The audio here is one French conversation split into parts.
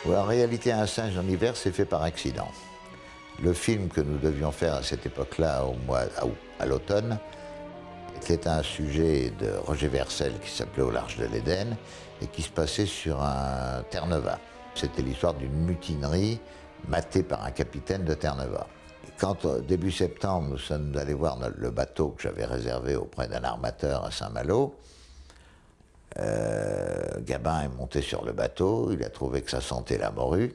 Ouais, en réalité, Un singe en hiver, c'est fait par accident. Le film que nous devions faire à cette époque-là, à l'automne, était un sujet de Roger Vercel qui s'appelait Au large de l'Éden et qui se passait sur un Terre-Neuve. C'était l'histoire d'une mutinerie matée par un capitaine de Terre-Neuve. Quand, début septembre, nous sommes allés voir le bateau que j'avais réservé auprès d'un armateur à Saint-Malo, Gabin est monté sur le bateau, il a trouvé que ça sentait la morue,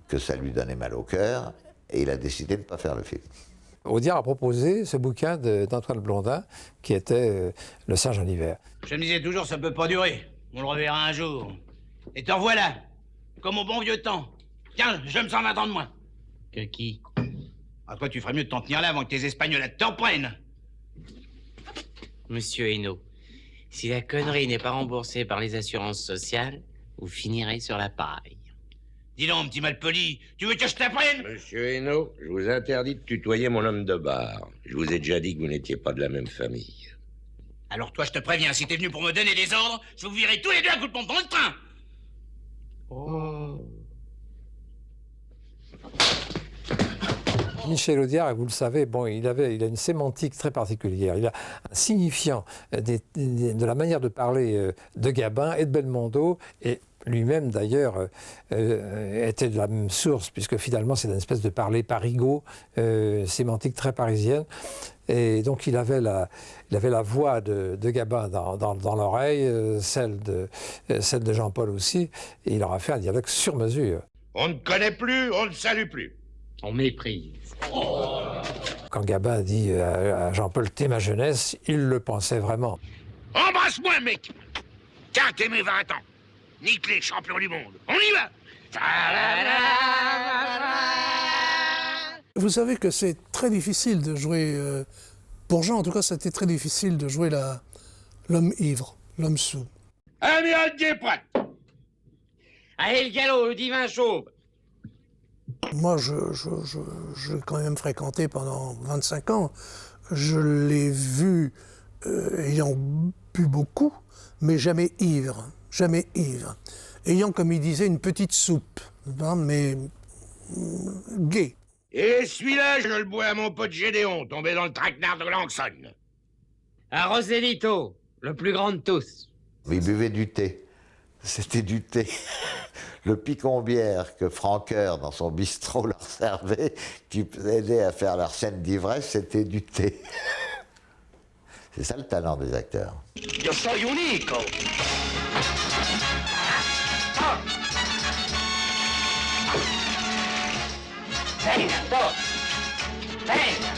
que ça lui donnait mal au cœur, et il a décidé de ne pas faire le film. Audiard a proposé ce bouquin d'Antoine Blondin, qui était Le singe en hiver. Je me disais toujours, ça peut pas durer. On le reverra un jour. Et t'en voilà, comme au bon vieux temps. Tiens, je me sens attendre moins. Que qui? Ah, toi, tu ferais mieux de t'en tenir là avant que tes Espagnols t'en prennent. Monsieur Hainaut, si la connerie n'est pas remboursée par les assurances sociales, vous finirez sur la paille. Dis donc, petit malpoli, tu veux que je t'apprenne? Monsieur Hainaut, je vous interdis de tutoyer mon homme de bar. Je vous ai déjà dit que vous n'étiez pas de la même famille. Alors toi, je te préviens, si t'es venu pour me donner des ordres, je vous virerai tous les deux à coups de pompe dans le train. Oh. Michel Audiard, vous le savez, bon, il a une sémantique très particulière. Il a un signifiant de la manière de parler de Gabin et de Belmondo, et lui-même d'ailleurs était de la même source, puisque finalement c'est une espèce de parler parigot, sémantique très parisienne. Et donc il avait la voix de Gabin dans l'oreille, celle de Jean-Paul aussi, et il leur a fait un dialogue sur mesure. On ne connaît plus, on ne salue plus. On méprise. Quand Gabin dit à Jean-Paul « t'es ma jeunesse », il le pensait vraiment. Embrasse-moi, mec. Tiens, t'es mes 20 ans. Nique les champions du monde. On y va. Vous savez que c'est très difficile de jouer, pour Jean en tout cas, c'était très difficile de jouer l'homme ivre, l'homme saoul. Amiral Guéprat. Allez, le galop, le divin chauve. Moi, je l'ai quand même fréquenté pendant 25 ans. Je l'ai vu ayant bu beaucoup, mais jamais ivre, jamais ivre. Ayant, comme il disait, une petite soupe, hein, mais gai. Et celui-là, je le bois à mon pote Gédéon, tombé dans le traquenard de Langson. À Roselito, le plus grand de tous. Il buvait du thé. C'était du thé. Le picombière que Franqueur, dans son bistrot, leur servait, qui aidait à faire leur scène d'ivresse, c'était du thé. C'est ça le talent des acteurs. Yo soy unico. Venga, todos. Venga.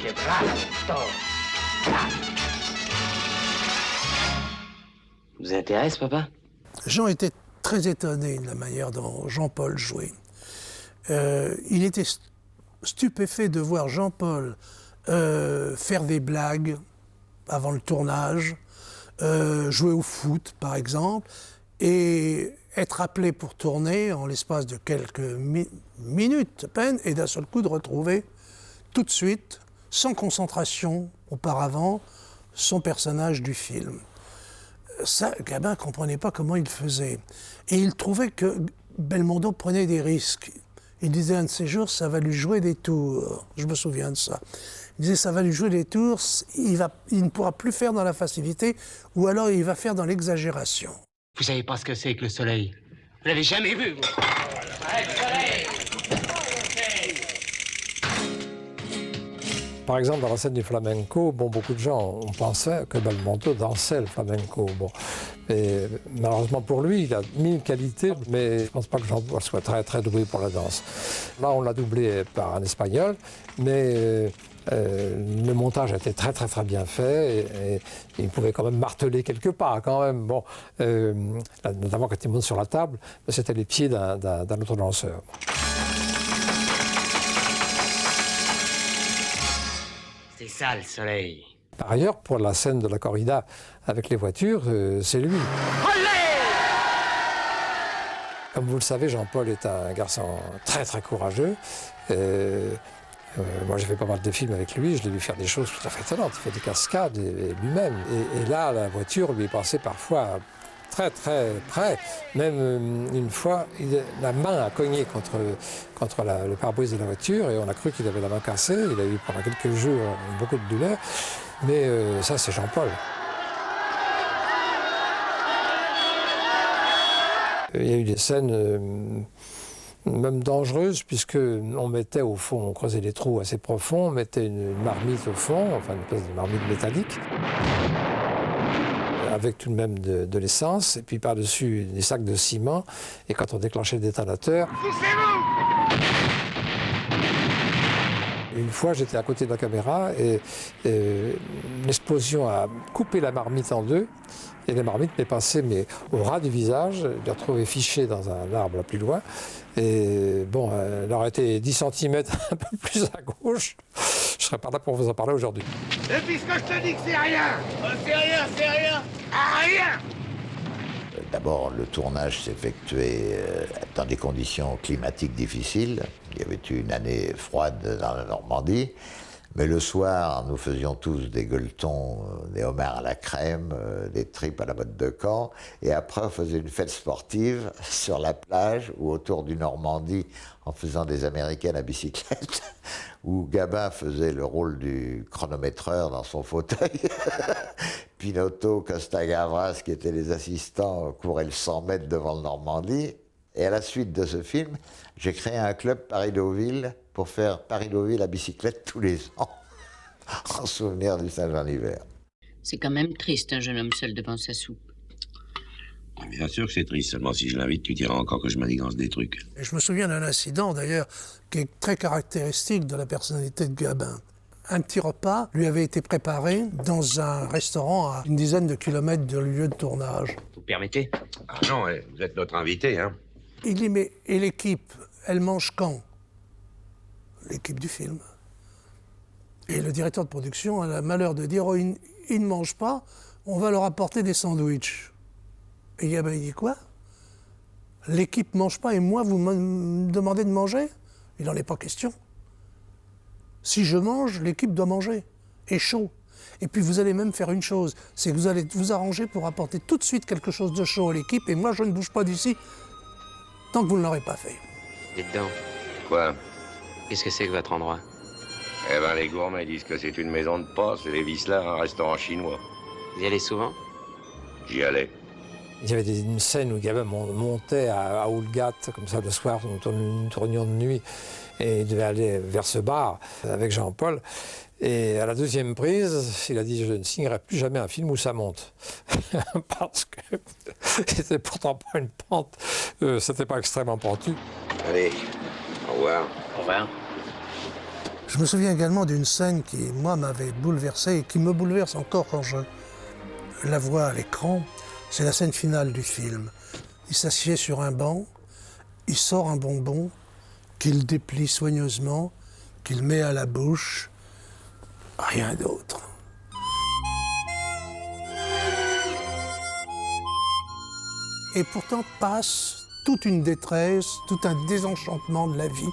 Que bravo, todos. Vous intéresse, papa? Jean était très étonné de la manière dont Jean-Paul jouait. Il était stupéfait de voir Jean-Paul faire des blagues avant le tournage, jouer au foot, par exemple, et être appelé pour tourner en l'espace de quelques minutes à peine, et d'un seul coup de retrouver tout de suite, sans concentration auparavant, son personnage du film. Ça, Gabin ne comprenait pas comment il faisait. Et il trouvait que Belmondo prenait des risques. Il disait un de ces jours, ça va lui jouer des tours. Je me souviens de ça. Il disait, ça va lui jouer des tours, il ne pourra plus faire dans la facilité, ou alors il va faire dans l'exagération. Vous savez pas ce que c'est que le soleil? Vous l'avez jamais vu, vous? Par exemple, dans la scène du flamenco, bon, beaucoup de gens ont pensé que Belmondo dansait le flamenco. Bon. Et malheureusement pour lui, il a mille qualités, mais je ne pense pas que Jean-Paul soit très, très doué pour la danse. Là, on l'a doublé par un Espagnol, mais le montage a été très, très, très bien fait et il pouvait quand même marteler quelques pas, quand même. Bon, notamment quand il monte sur la table, c'était les pieds d'un autre danseur. C'est ça, le soleil. Par ailleurs, pour la scène de la corrida avec les voitures, c'est lui. Comme vous le savez, Jean-Paul est un garçon très très courageux. Moi, j'ai fait pas mal de films avec lui, je l'ai vu faire des choses tout à fait étonnantes. Il fait des cascades lui-même. Et là, la voiture lui est passée parfois très très près. Même une fois, la main a cogné contre le pare-brise de la voiture et on a cru qu'il avait la main cassée. Il a eu pendant quelques jours beaucoup de douleur. Mais ça, c'est Jean-Paul. Il y a eu des scènes même dangereuses, puisqu'on mettait au fond, on creusait des trous assez profonds, on mettait une marmite au fond, enfin une espèce de marmite métallique, avec tout de même de l'essence, et puis par-dessus des sacs de ciment, et quand on déclenchait le détonateur... Une fois, j'étais à côté de la caméra et l'explosion a coupé la marmite en deux. Et la marmite m'est passée au ras du visage. Je l'ai retrouvée fichée dans un arbre plus loin. Et bon, elle aurait été 10 cm un peu plus à gauche. Je ne serais pas là pour vous en parler aujourd'hui. Et puisque je te dis que c'est rien, c'est rien, à rien. D'abord, le tournage s'effectuait dans des conditions climatiques difficiles. Il y avait eu une année froide dans la Normandie. Mais le soir, nous faisions tous des gueuletons, des homards à la crème, des tripes à la mode de Caen. Et après, on faisait une fête sportive sur la plage ou autour du Normandie en faisant des américaines à bicyclette, où Gabin faisait le rôle du chronométreur dans son fauteuil. Pinotto, Costa-Gavras, qui étaient les assistants, couraient le 100 mètres devant le Normandie. Et à la suite de ce film, j'ai créé un club Paris-Deauville pour faire Paris-Deauville à bicyclette tous les ans, en souvenir du Saint-Jean d'hiver. C'est quand même triste, un jeune homme seul devant sa soupe. Bien sûr que c'est triste, seulement si je l'invite, tu diras encore que je manigance des trucs. Et je me souviens d'un incident, d'ailleurs, qui est très caractéristique de la personnalité de Gabin. Un petit repas lui avait été préparé dans un restaurant à une dizaine de kilomètres du lieu de tournage. Vous permettez? Ah non, vous êtes notre invité, hein. Il dit, mais et l'équipe, elle mange quand? L'équipe du film. Et le directeur de production a le malheur de dire, oh, ils ne mangent pas, on va leur apporter des sandwichs. Et Gabin, il dit quoi? L'équipe ne mange pas et moi, vous me demandez de manger? Il n'en est pas question. Si je mange, l'équipe doit manger, et chaud. Et puis vous allez même faire une chose, c'est que vous allez vous arranger pour apporter tout de suite quelque chose de chaud à l'équipe, et moi je ne bouge pas d'ici tant que vous ne l'aurez pas fait. Dites donc, Quoi? qu'est-ce que c'est que votre endroit? Eh ben, les gourmets disent que c'est une maison de poste et les Visla un restaurant chinois. Vous y allez souvent? J'y allais. Il y avait une scène où Gabin montait à Oulgat, comme ça, le tour nous tournions de nuit, et il devait aller vers ce bar avec Jean-Paul. Et à la deuxième prise, il a dit « Je ne signerai plus jamais un film où ça monte. » Parce que c'était pourtant pas une pente, c'était pas extrêmement pentu. Allez, au revoir. Au revoir. Je me souviens également d'une scène qui, moi, m'avait bouleversé et qui me bouleverse encore quand je la vois à l'écran. C'est la scène finale du film. Il s'assied sur un banc, il sort un bonbon qu'il déplie soigneusement, qu'il met à la bouche. Rien d'autre. Et pourtant passe toute une détresse, tout un désenchantement de la vie.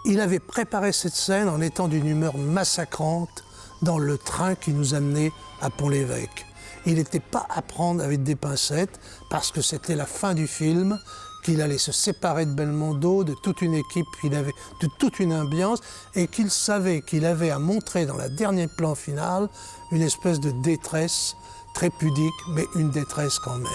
Il avait préparé cette scène en étant d'une humeur massacrante dans le train qui nous amenait à Pont-l'Évêque. Il n'était pas à prendre avec des pincettes parce que c'était la fin du film, qu'il allait se séparer de Belmondo, de toute une équipe, de toute une ambiance, et qu'il savait qu'il avait à montrer dans la dernier plan final une espèce de détresse très pudique, mais une détresse quand même.